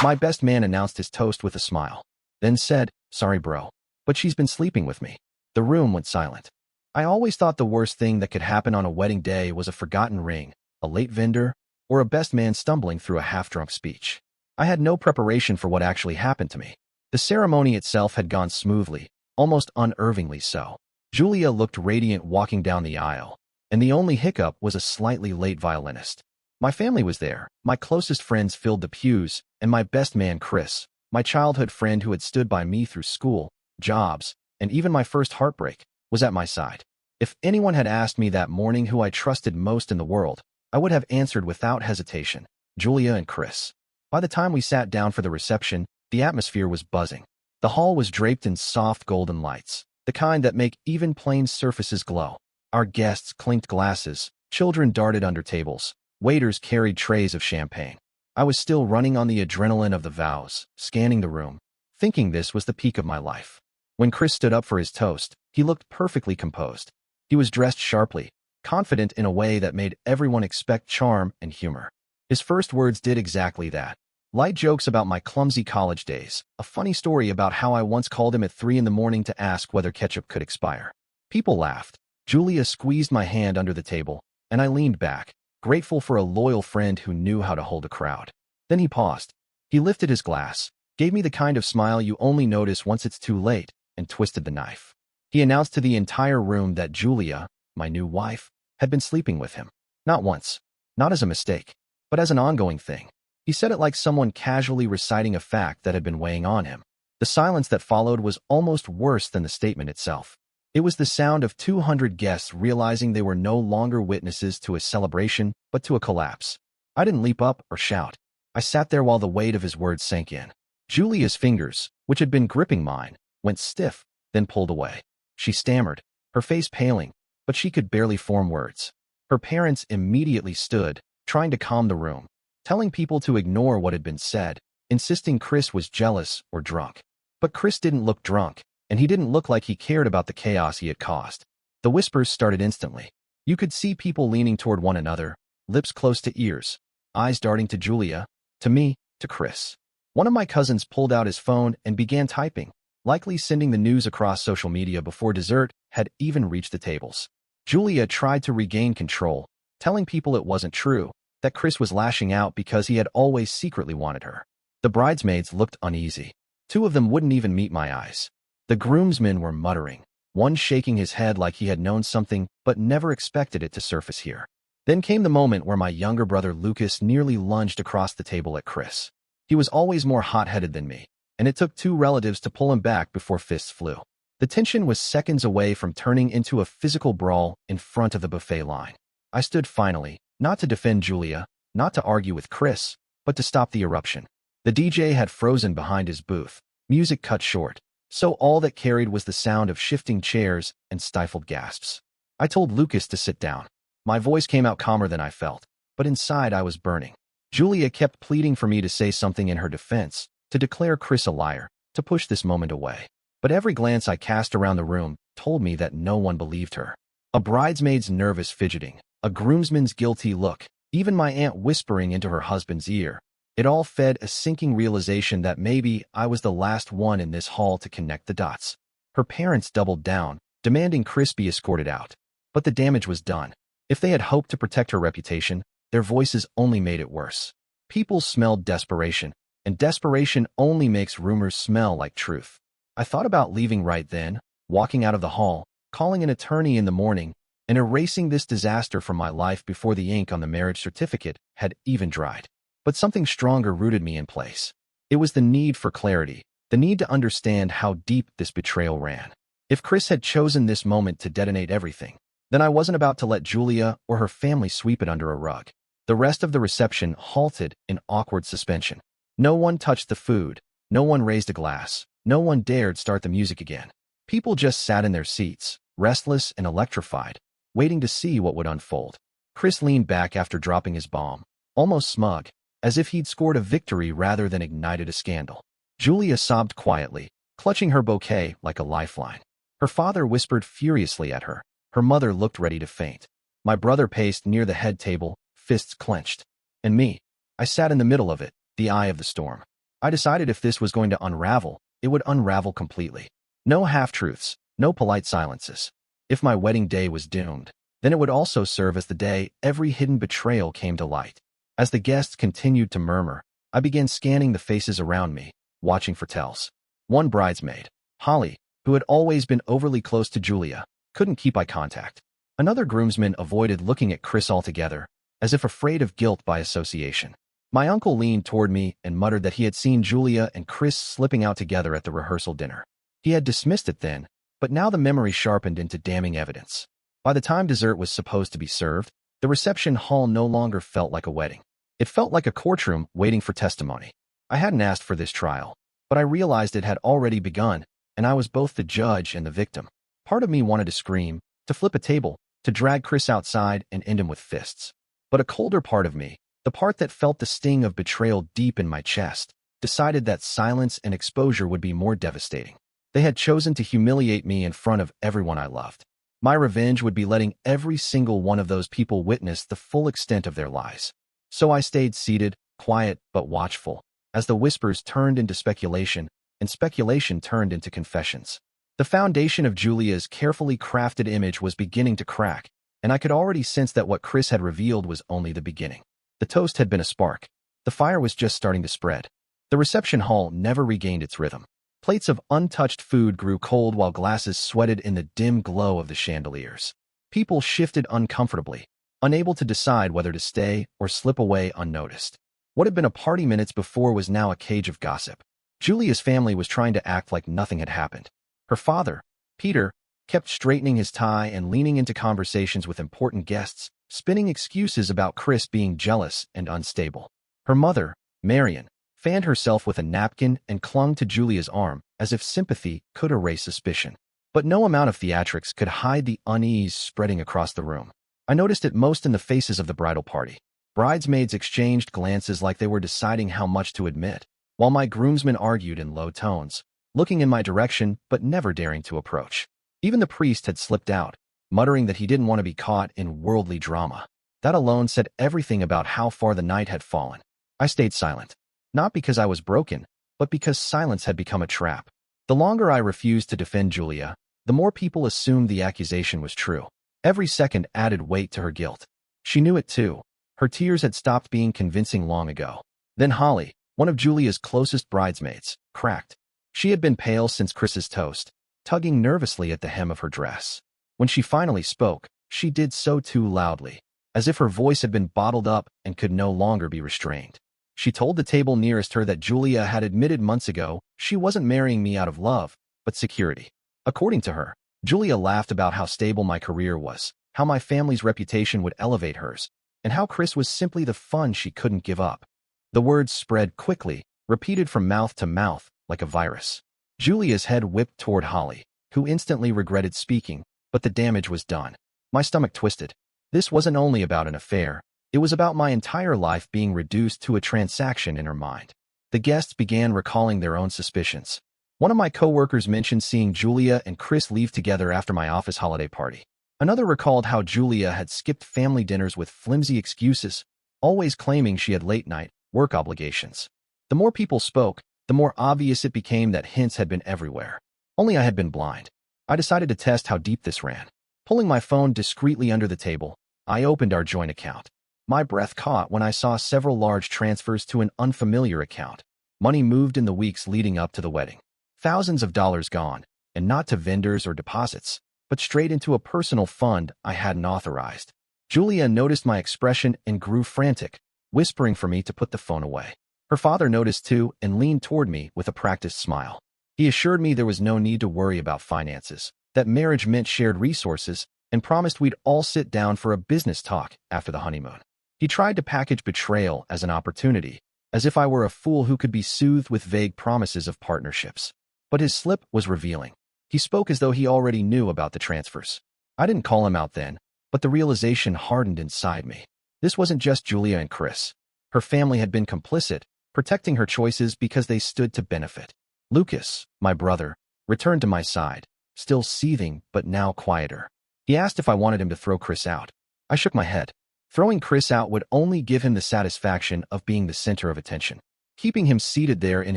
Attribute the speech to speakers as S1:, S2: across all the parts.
S1: My best man announced his toast with a smile, then said, "Sorry, bro, but she's been sleeping with me." The room went silent. I always thought the worst thing that could happen on a wedding day was a forgotten ring, a late vendor, or a best man stumbling through a half-drunk speech. I had no preparation for what actually happened to me. The ceremony itself had gone smoothly, almost unnervingly so. Julia looked radiant walking down the aisle, and the only hiccup was a slightly late violinist. My family was there, my closest friends filled the pews, and my best man Chris, my childhood friend who had stood by me through school, jobs, and even my first heartbreak, was at my side. If anyone had asked me that morning who I trusted most in the world, I would have answered without hesitation, Julia and Chris. By the time we sat down for the reception, the atmosphere was buzzing. The hall was draped in soft golden lights, the kind that make even plain surfaces glow. Our guests clinked glasses, children darted under tables, waiters carried trays of champagne. I was still running on the adrenaline of the vows, scanning the room, thinking this was the peak of my life. When Chris stood up for his toast, he looked perfectly composed. He was dressed sharply, confident in a way that made everyone expect charm and humor. His first words did exactly that. Light jokes about my clumsy college days, a funny story about how I once called him at 3 in the morning to ask whether ketchup could expire. People laughed. Julia squeezed my hand under the table, and I leaned back, grateful for a loyal friend who knew how to hold a crowd. Then he paused. He lifted his glass, gave me the kind of smile you only notice once it's too late, and twisted the knife. He announced to the entire room that Julia, my new wife, had been sleeping with him. Not once, not as a mistake, but as an ongoing thing. He said it like someone casually reciting a fact that had been weighing on him. The silence that followed was almost worse than the statement itself. It was the sound of 200 guests realizing they were no longer witnesses to a celebration, but to a collapse. I didn't leap up or shout. I sat there while the weight of his words sank in. Julia's fingers, which had been gripping mine, went stiff, then pulled away. She stammered, her face paling, but she could barely form words. Her parents immediately stood, trying to calm the room, telling people to ignore what had been said, insisting Chris was jealous or drunk. But Chris didn't look drunk, and he didn't look like he cared about the chaos he had caused. The whispers started instantly. You could see people leaning toward one another, lips close to ears, eyes darting to Julia, to me, to Chris. One of my cousins pulled out his phone and began typing, likely sending the news across social media before dessert had even reached the tables. Julia tried to regain control, telling people it wasn't true, that Chris was lashing out because he had always secretly wanted her. The bridesmaids looked uneasy. 2 of them wouldn't even meet my eyes. The groomsmen were muttering, one shaking his head like he had known something but never expected it to surface here. Then came the moment where my younger brother Lucas nearly lunged across the table at Chris. He was always more hot-headed than me, and it took 2 relatives to pull him back before fists flew. The tension was seconds away from turning into a physical brawl in front of the buffet line. I stood finally, not to defend Julia, not to argue with Chris, but to stop the eruption. The DJ had frozen behind his booth, music cut short, so all that carried was the sound of shifting chairs and stifled gasps. I told Lucas to sit down. My voice came out calmer than I felt, but inside I was burning. Julia kept pleading for me to say something in her defense, to declare Chris a liar, to push this moment away. But every glance I cast around the room told me that no one believed her. A bridesmaid's nervous fidgeting, a groomsman's guilty look, even my aunt whispering into her husband's ear. It all fed a sinking realization that maybe I was the last one in this hall to connect the dots. Her parents doubled down, demanding Chris be escorted out. But the damage was done. If they had hoped to protect her reputation, their voices only made it worse. People smelled desperation, and desperation only makes rumors smell like truth. I thought about leaving right then, walking out of the hall, calling an attorney in the morning, and erasing this disaster from my life before the ink on the marriage certificate had even dried. But something stronger rooted me in place. It was the need for clarity, the need to understand how deep this betrayal ran. If Chris had chosen this moment to detonate everything, then I wasn't about to let Julia or her family sweep it under a rug. The rest of the reception halted in awkward suspension. No one touched the food, no one raised a glass, no one dared start the music again. People just sat in their seats, restless and electrified, waiting to see what would unfold. Chris leaned back after dropping his bomb, almost smug, as if he'd scored a victory rather than ignited a scandal. Julia sobbed quietly, clutching her bouquet like a lifeline. Her father whispered furiously at her. Her mother looked ready to faint. My brother paced near the head table, fists clenched. And me, I sat in the middle of it, the eye of the storm. I decided if this was going to unravel, it would unravel completely. No half-truths, no polite silences. If my wedding day was doomed, then it would also serve as the day every hidden betrayal came to light. As the guests continued to murmur, I began scanning the faces around me, watching for tells. One bridesmaid, Holly, who had always been overly close to Julia, couldn't keep eye contact. Another groomsman avoided looking at Chris altogether, as if afraid of guilt by association. My uncle leaned toward me and muttered that he had seen Julia and Chris slipping out together at the rehearsal dinner. He had dismissed it then, but now the memory sharpened into damning evidence. By the time dessert was supposed to be served, the reception hall no longer felt like a wedding. It felt like a courtroom waiting for testimony. I hadn't asked for this trial, but I realized it had already begun, and I was both the judge and the victim. Part of me wanted to scream, to flip a table, to drag Chris outside and end him with fists. But a colder part of me, the part that felt the sting of betrayal deep in my chest, decided that silence and exposure would be more devastating. They had chosen to humiliate me in front of everyone I loved. My revenge would be letting every single one of those people witness the full extent of their lies. So I stayed seated, quiet but watchful, as the whispers turned into speculation, and speculation turned into confessions. The foundation of Julia's carefully crafted image was beginning to crack, and I could already sense that what Chris had revealed was only the beginning. The toast had been a spark. The fire was just starting to spread. The reception hall never regained its rhythm. Plates of untouched food grew cold while glasses sweated in the dim glow of the chandeliers. People shifted uncomfortably, unable to decide whether to stay or slip away unnoticed. What had been a party minutes before was now a cage of gossip. Julia's family was trying to act like nothing had happened. Her father, Peter, kept straightening his tie and leaning into conversations with important guests, spinning excuses about Chris being jealous and unstable. Her mother, Marion, fanned herself with a napkin and clung to Julia's arm as if sympathy could erase suspicion. But no amount of theatrics could hide the unease spreading across the room. I noticed it most in the faces of the bridal party. Bridesmaids exchanged glances like they were deciding how much to admit, while my groomsmen argued in low tones, looking in my direction but never daring to approach. Even the priest had slipped out, muttering that he didn't want to be caught in worldly drama. That alone said everything about how far the night had fallen. I stayed silent. Not because I was broken, but because silence had become a trap. The longer I refused to defend Julia, the more people assumed the accusation was true. Every second added weight to her guilt. She knew it too. Her tears had stopped being convincing long ago. Then Holly, one of Julia's closest bridesmaids, cracked. She had been pale since Chris's toast, tugging nervously at the hem of her dress. When she finally spoke, she did so too loudly, as if her voice had been bottled up and could no longer be restrained. She told the table nearest her that Julia had admitted months ago she wasn't marrying me out of love, but security. According to her, Julia laughed about how stable my career was, how my family's reputation would elevate hers, and how Chris was simply the fun she couldn't give up. The words spread quickly, repeated from mouth to mouth like a virus. Julia's head whipped toward Holly, who instantly regretted speaking, but the damage was done. My stomach twisted. This wasn't only about an affair. It was about my entire life being reduced to a transaction in her mind. The guests began recalling their own suspicions. One of my coworkers mentioned seeing Julia and Chris leave together after my office holiday party. Another recalled how Julia had skipped family dinners with flimsy excuses, always claiming she had late-night work obligations. The more people spoke, the more obvious it became that hints had been everywhere. Only I had been blind. I decided to test how deep this ran. Pulling my phone discreetly under the table, I opened our joint account. My breath caught when I saw several large transfers to an unfamiliar account. Money moved in the weeks leading up to the wedding. Thousands of dollars gone, and not to vendors or deposits, but straight into a personal fund I hadn't authorized. Julia noticed my expression and grew frantic, whispering for me to put the phone away. Her father noticed too and leaned toward me with a practiced smile. He assured me there was no need to worry about finances, that marriage meant shared resources, and promised we'd all sit down for a business talk after the honeymoon. He tried to package betrayal as an opportunity, as if I were a fool who could be soothed with vague promises of partnerships. But his slip was revealing. He spoke as though he already knew about the transfers. I didn't call him out then, but the realization hardened inside me. This wasn't just Julia and Chris. Her family had been complicit, protecting her choices because they stood to benefit. Lucas, my brother, returned to my side, still seething but now quieter. He asked if I wanted him to throw Chris out. I shook my head. Throwing Chris out would only give him the satisfaction of being the center of attention. Keeping him seated there in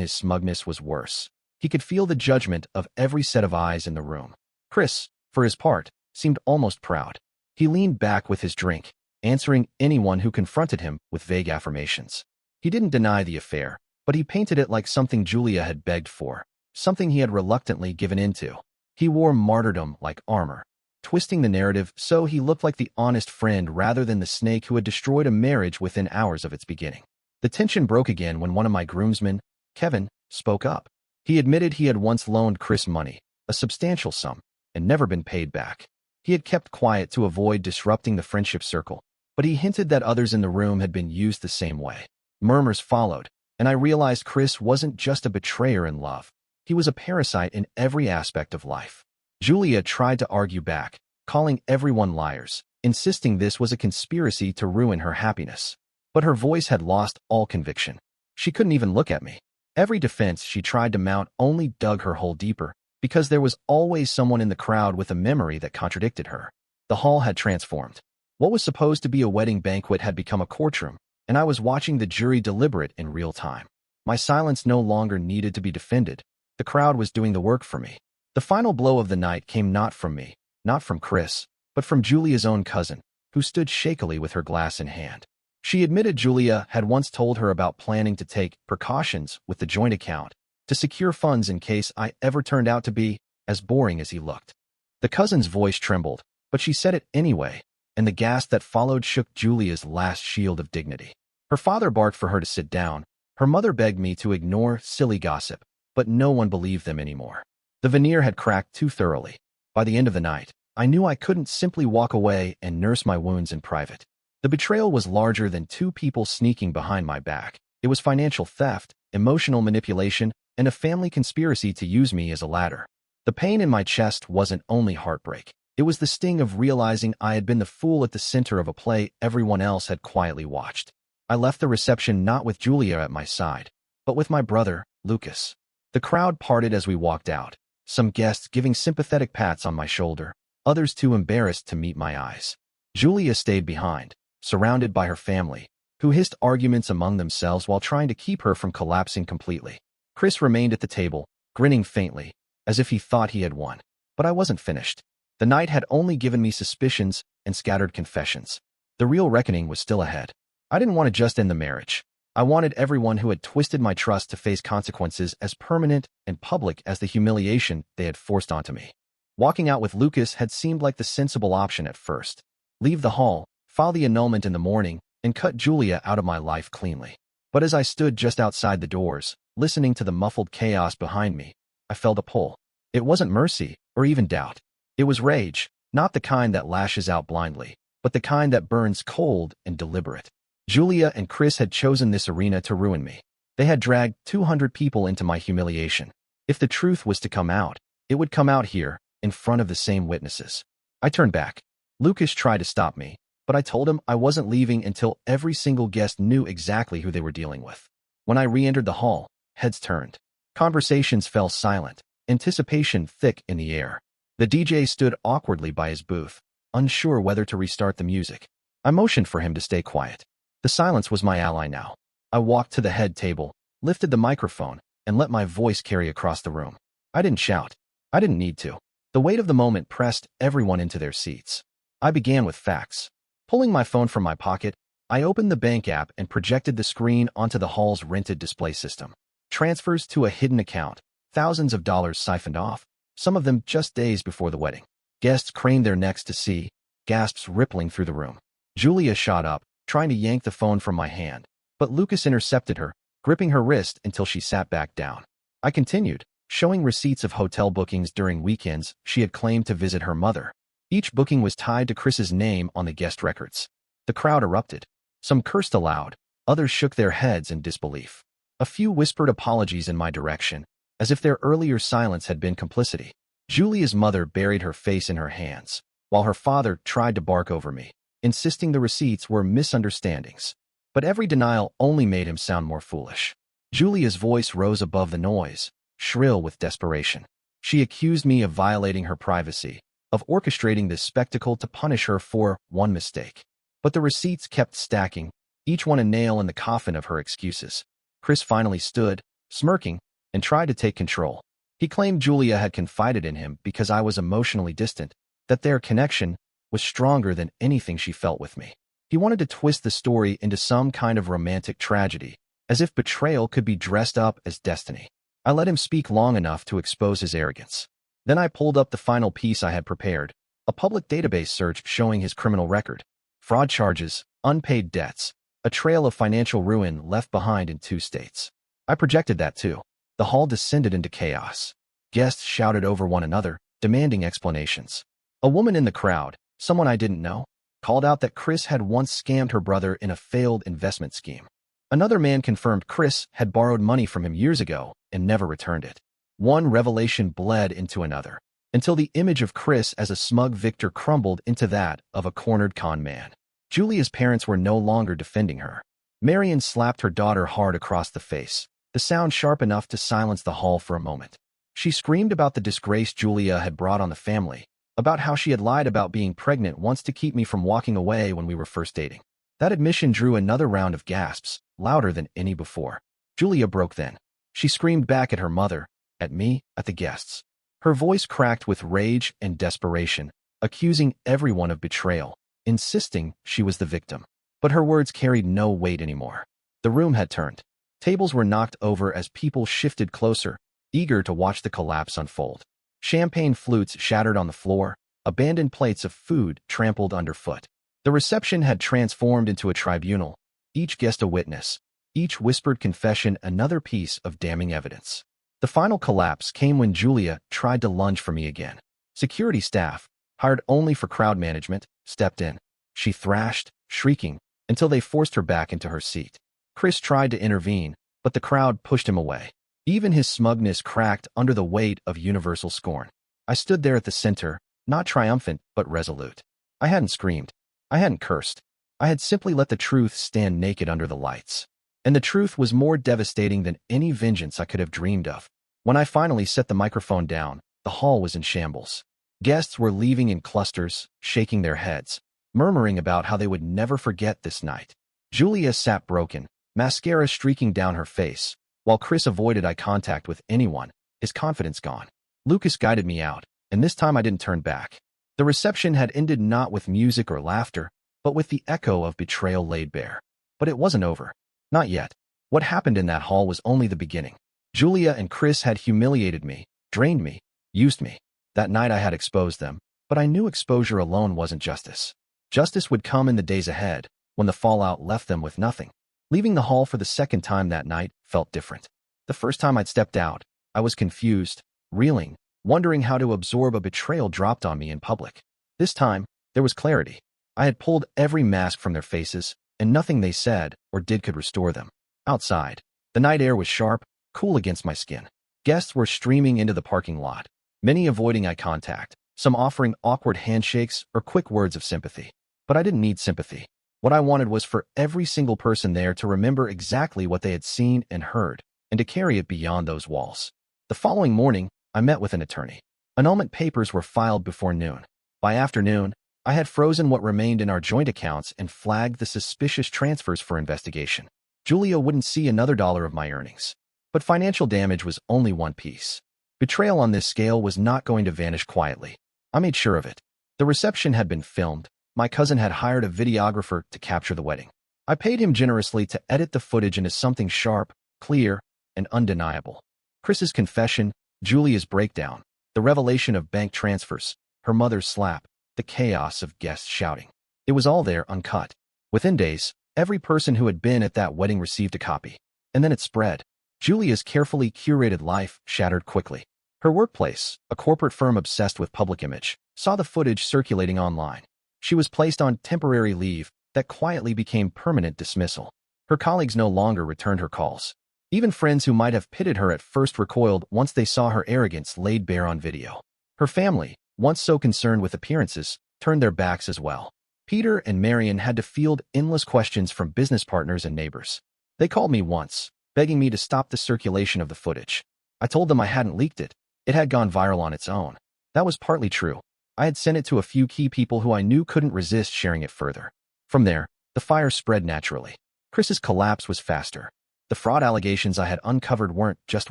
S1: his smugness was worse. He could feel the judgment of every set of eyes in the room. Chris, for his part, seemed almost proud. He leaned back with his drink, answering anyone who confronted him with vague affirmations. He didn't deny the affair, but he painted it like something Julia had begged for, something he had reluctantly given into. He wore martyrdom like armor, twisting the narrative so he looked like the honest friend rather than the snake who had destroyed a marriage within hours of its beginning. The tension broke again when one of my groomsmen, Kevin, spoke up. He admitted he had once loaned Chris money, a substantial sum, and never been paid back. He had kept quiet to avoid disrupting the friendship circle, but he hinted that others in the room had been used the same way. Murmurs followed, and I realized Chris wasn't just a betrayer in love. He was a parasite in every aspect of life. Julia tried to argue back, calling everyone liars, insisting this was a conspiracy to ruin her happiness. But her voice had lost all conviction. She couldn't even look at me. Every defense she tried to mount only dug her hole deeper, because there was always someone in the crowd with a memory that contradicted her. The hall had transformed. What was supposed to be a wedding banquet had become a courtroom, and I was watching the jury deliberate in real time. My silence no longer needed to be defended. The crowd was doing the work for me. The final blow of the night came not from me, not from Chris, but from Julia's own cousin, who stood shakily with her glass in hand. She admitted Julia had once told her about planning to take precautions with the joint account to secure funds in case I ever turned out to be as boring as he looked. The cousin's voice trembled, but she said it anyway, and the gasp that followed shook Julia's last shield of dignity. Her father barked for her to sit down. Her mother begged me to ignore silly gossip, but no one believed them anymore. The veneer had cracked too thoroughly. By the end of the night, I knew I couldn't simply walk away and nurse my wounds in private. The betrayal was larger than two people sneaking behind my back. It was financial theft, emotional manipulation, and a family conspiracy to use me as a ladder. The pain in my chest wasn't only heartbreak. It was the sting of realizing I had been the fool at the center of a play everyone else had quietly watched. I left the reception not with Julia at my side, but with my brother, Lucas. The crowd parted as we walked out, some guests giving sympathetic pats on my shoulder, others too embarrassed to meet my eyes. Julia stayed behind, surrounded by her family, who hissed arguments among themselves while trying to keep her from collapsing completely. Chris remained at the table, grinning faintly, as if he thought he had won. But I wasn't finished. The night had only given me suspicions and scattered confessions. The real reckoning was still ahead. I didn't want to just end the marriage. I wanted everyone who had twisted my trust to face consequences as permanent and public as the humiliation they had forced onto me. Walking out with Lucas had seemed like the sensible option at first. Leave the hall, file the annulment in the morning, and cut Julia out of my life cleanly. But as I stood just outside the doors, listening to the muffled chaos behind me, I felt a pull. It wasn't mercy or even doubt. It was rage, not the kind that lashes out blindly, but the kind that burns cold and deliberate. Julia and Chris had chosen this arena to ruin me. They had dragged 200 people into my humiliation. If the truth was to come out, it would come out here, in front of the same witnesses. I turned back. Lucas tried to stop me, but I told him I wasn't leaving until every single guest knew exactly who they were dealing with. When I re-entered the hall, heads turned. Conversations fell silent, anticipation thick in the air. The DJ stood awkwardly by his booth, unsure whether to restart the music. I motioned for him to stay quiet. The silence was my ally now. I walked to the head table, lifted the microphone, and let my voice carry across the room. I didn't shout. I didn't need to. The weight of the moment pressed everyone into their seats. I began with facts. Pulling my phone from my pocket, I opened the bank app and projected the screen onto the hall's rented display system. Transfers to a hidden account, thousands of dollars siphoned off, some of them just days before the wedding. Guests craned their necks to see, gasps rippling through the room. Julia shot up, trying to yank the phone from my hand, but Lucas intercepted her, gripping her wrist until she sat back down. I continued, showing receipts of hotel bookings during weekends she had claimed to visit her mother. Each booking was tied to Chris's name on the guest records. The crowd erupted. Some cursed aloud, others shook their heads in disbelief. A few whispered apologies in my direction, as if their earlier silence had been complicity. Julia's mother buried her face in her hands, while her father tried to bark over me, insisting the receipts were misunderstandings. But every denial only made him sound more foolish. Julia's voice rose above the noise, shrill with desperation. She accused me of violating her privacy, of orchestrating this spectacle to punish her for one mistake. But the receipts kept stacking, each one a nail in the coffin of her excuses. Chris finally stood, smirking, and tried to take control. He claimed Julia had confided in him because I was emotionally distant, that their connection was stronger than anything she felt with me. He wanted to twist the story into some kind of romantic tragedy, as if betrayal could be dressed up as destiny. I let him speak long enough to expose his arrogance. Then I pulled up the final piece I had prepared, a public database search showing his criminal record, fraud charges, unpaid debts, a trail of financial ruin left behind in 2 states. I projected that too. The hall descended into chaos. Guests shouted over one another, demanding explanations. A woman in the crowd, someone I didn't know, called out that Chris had once scammed her brother in a failed investment scheme. Another man confirmed Chris had borrowed money from him years ago and never returned it. One revelation bled into another, until the image of Chris as a smug victor crumbled into that of a cornered con man. Julia's parents were no longer defending her. Marion slapped her daughter hard across the face, the sound sharp enough to silence the hall for a moment. She screamed about the disgrace Julia had brought on the family, about how she had lied about being pregnant once to keep me from walking away when we were first dating. That admission drew another round of gasps, louder than any before. Julia broke then. She screamed back at her mother, at me, at the guests. Her voice cracked with rage and desperation, accusing everyone of betrayal, insisting she was the victim. But her words carried no weight anymore. The room had turned. Tables were knocked over as people shifted closer, eager to watch the collapse unfold. Champagne flutes shattered on the floor, abandoned plates of food trampled underfoot. The reception had transformed into a tribunal, each guest a witness, each whispered confession another piece of damning evidence. The final collapse came when Julia tried to lunge for me again. Security staff, hired only for crowd management, stepped in. She thrashed, shrieking, until they forced her back into her seat. Chris tried to intervene, but the crowd pushed him away. Even his smugness cracked under the weight of universal scorn. I stood there at the center, not triumphant, but resolute. I hadn't screamed. I hadn't cursed. I had simply let the truth stand naked under the lights. And the truth was more devastating than any vengeance I could have dreamed of. When I finally set the microphone down, the hall was in shambles. Guests were leaving in clusters, shaking their heads, murmuring about how they would never forget this night. Julia sat broken, mascara streaking down her face, while Chris avoided eye contact with anyone, his confidence gone. Lucas guided me out, and this time I didn't turn back. The reception had ended not with music or laughter, but with the echo of betrayal laid bare. But it wasn't over. Not yet. What happened in that hall was only the beginning. Julia and Chris had humiliated me, drained me, used me. That night I had exposed them, but I knew exposure alone wasn't justice. Justice would come in the days ahead, when the fallout left them with nothing. Leaving the hall for the second time that night felt different. The first time I'd stepped out, I was confused, reeling, wondering how to absorb a betrayal dropped on me in public. This time, there was clarity. I had pulled every mask from their faces, and nothing they said or did could restore them. Outside, the night air was sharp, cool against my skin. Guests were streaming into the parking lot, many avoiding eye contact, some offering awkward handshakes or quick words of sympathy. But I didn't need sympathy. What I wanted was for every single person there to remember exactly what they had seen and heard, and to carry it beyond those walls. The following morning, I met with an attorney. Annulment papers were filed before noon. By afternoon, I had frozen what remained in our joint accounts and flagged the suspicious transfers for investigation. Julia wouldn't see another dollar of my earnings. But financial damage was only one piece. Betrayal on this scale was not going to vanish quietly. I made sure of it. The reception had been filmed. My cousin had hired a videographer to capture the wedding. I paid him generously to edit the footage into something sharp, clear, and undeniable. Chris's confession, Julia's breakdown, the revelation of bank transfers, her mother's slap, the chaos of guests shouting. It was all there uncut. Within days, every person who had been at that wedding received a copy. And then it spread. Julia's carefully curated life shattered quickly. Her workplace, a corporate firm obsessed with public image, saw the footage circulating online. She was placed on temporary leave that quietly became permanent dismissal. Her colleagues no longer returned her calls. Even friends who might have pitied her at first recoiled once they saw her arrogance laid bare on video. Her family, once so concerned with appearances, turned their backs as well. Peter and Marion had to field endless questions from business partners and neighbors. They called me once, begging me to stop the circulation of the footage. I told them I hadn't leaked it. It had gone viral on its own. That was partly true. I had sent it to a few key people who I knew couldn't resist sharing it further. From there, the fire spread naturally. Chris's collapse was faster. The fraud allegations I had uncovered weren't just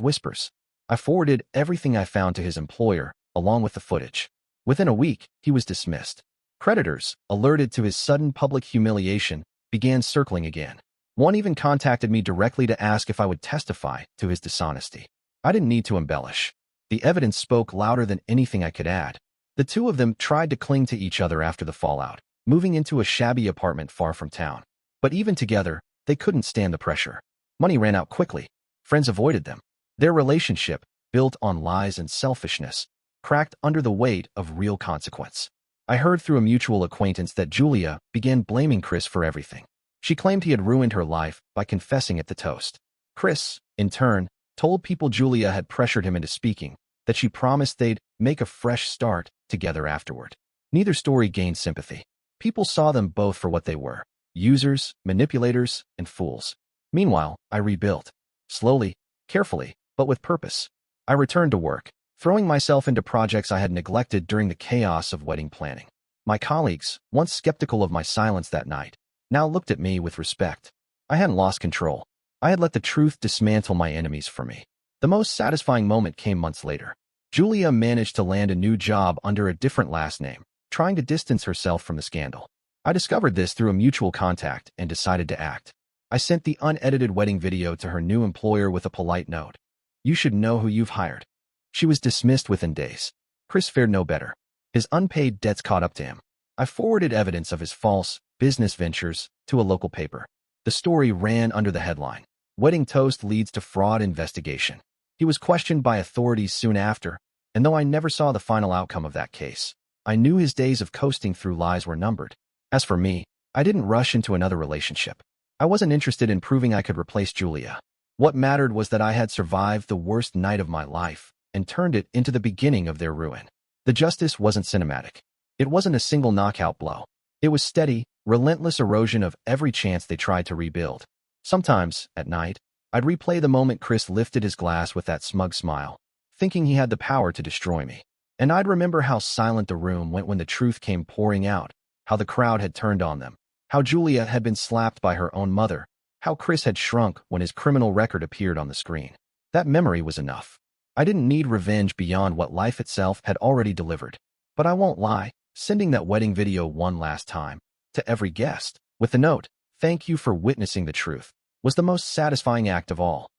S1: whispers. I forwarded everything I found to his employer, along with the footage. Within a week, he was dismissed. Creditors, alerted to his sudden public humiliation, began circling again. One even contacted me directly to ask if I would testify to his dishonesty. I didn't need to embellish. The evidence spoke louder than anything I could add. The two of them tried to cling to each other after the fallout, moving into a shabby apartment far from town. But even together, they couldn't stand the pressure. Money ran out quickly. Friends avoided them. Their relationship, built on lies and selfishness, cracked under the weight of real consequence. I heard through a mutual acquaintance that Julia began blaming Chris for everything. She claimed he had ruined her life by confessing at the toast. Chris, in turn, told people Julia had pressured him into speaking, that she promised they'd make a fresh start together afterward. Neither story gained sympathy. People saw them both for what they were: users, manipulators, and fools. Meanwhile, I rebuilt. Slowly, carefully, but with purpose. I returned to work, throwing myself into projects I had neglected during the chaos of wedding planning. My colleagues, once skeptical of my silence that night, now looked at me with respect. I hadn't lost control. I had let the truth dismantle my enemies for me. The most satisfying moment came months later. Julia managed to land a new job under a different last name, trying to distance herself from the scandal. I discovered this through a mutual contact and decided to act. I sent the unedited wedding video to her new employer with a polite note. "You should know who you've hired." She was dismissed within days. Chris fared no better. His unpaid debts caught up to him. I forwarded evidence of his false business ventures to a local paper. The story ran under the headline, "Wedding Toast Leads to Fraud Investigation." He was questioned by authorities soon after, and though I never saw the final outcome of that case, I knew his days of coasting through lies were numbered. As for me, I didn't rush into another relationship. I wasn't interested in proving I could replace Julia. What mattered was that I had survived the worst night of my life and turned it into the beginning of their ruin. The justice wasn't cinematic. It wasn't a single knockout blow. It was steady, relentless erosion of every chance they tried to rebuild. Sometimes, at night, I'd replay the moment Chris lifted his glass with that smug smile, thinking he had the power to destroy me. And I'd remember how silent the room went when the truth came pouring out, how the crowd had turned on them, how Julia had been slapped by her own mother, how Chris had shrunk when his criminal record appeared on the screen. That memory was enough. I didn't need revenge beyond what life itself had already delivered. But I won't lie, sending that wedding video one last time, to every guest, with the note, "Thank you for witnessing the truth," was the most satisfying act of all.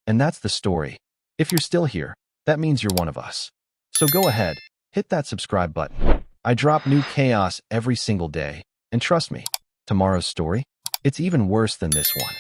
S1: And that's the story. If you're still here, that means you're one of us. So go ahead, hit that subscribe button. I drop new chaos every single day, and trust me, tomorrow's story, it's even worse than this one.